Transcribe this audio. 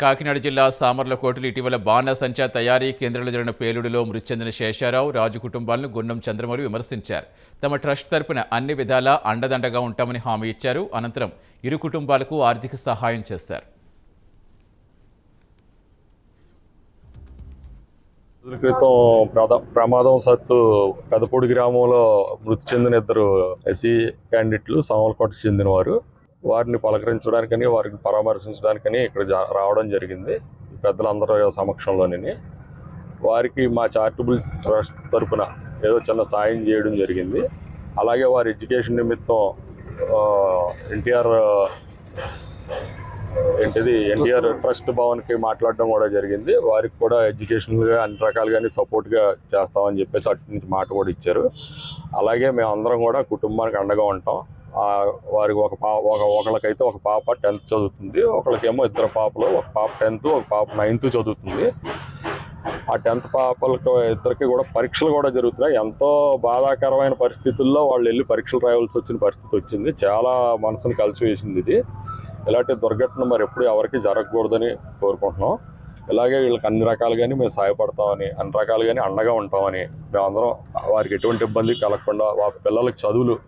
కాకినాడ జిల్లా సామర్లకోటలో ఇటీవల బాణసంచా తయారీ కేంద్రంలో జరిగిన పేలుడులో మృతి చెందిన శేషారావు, రాజు కుటుంబాలను గున్నం చంద్రమౌళి విమర్శించారు. తమ ట్రస్ట్ తరపున అన్ని విధాలా అండదండగా ఉంటామని హామీ ఇచ్చారు. అనంతరం ఇరు కుటుంబాలకు ఆర్థిక సహాయం చేశారు. క్రితం ప్రమాదవశాత్తు పెదపూడి గ్రామంలో మృతి చెందిన ఇద్దరు ఎస్సీ క్యాండిడేట్లు సామర్లకోటకు చెందినవారు. వారిని పలకరించడానికని, వారిని పరామర్శించడానికని ఇక్కడ రావడం జరిగింది. పెద్దలందరి సమక్షంలోని వారికి మా చారిటబుల్ ట్రస్ట్ తరఫున ఏదో చిన్న సాయం చేయడం జరిగింది. అలాగే వారి ఎడ్యుకేషన్ నిమిత్తం ఎన్టీఆర్ ట్రస్ట్ భవన్కి మాట్లాడడం కూడా జరిగింది. వారికి కూడా ఎడ్యుకేషనల్గా అన్ని రకాలుగానే సపోర్ట్గా చేస్తామని చెప్పేసి అటు నుంచి మాట కూడా ఇచ్చారు. అలాగే మేము అందరం కూడా కుటుంబానికి అండగా ఉంటాం. వారికి ఒకళ్ళకైతే ఒక పాప 10th చదువుతుంది, ఒకళ్ళకేమో ఇద్దరు పాపలు, ఒక పాప 10th, ఒక పాప 9th చదువుతుంది. ఆ 10th పాపలకు ఇద్దరికి కూడా పరీక్షలు కూడా జరుగుతున్నాయి. ఎంతో బాధాకరమైన పరిస్థితుల్లో వాళ్ళు వెళ్ళి పరీక్షలు రాయాల్సి వచ్చిన పరిస్థితి వచ్చింది. చాలా మనసును కలిసివేసింది ఇది. ఇలాంటి దుర్ఘటన మరి ఎప్పుడు ఎవరికి జరగకూడదని కోరుకుంటున్నాం. ఇలాగే వీళ్ళకి అన్ని రకాలుగానే మేము సహాయపడతామని, అన్ని రకాలుగానే అండగా ఉంటామని, మేమందరం వారికి ఎటువంటి ఇబ్బంది కలగకుండా వాళ్ళ పిల్లలకి చదువులు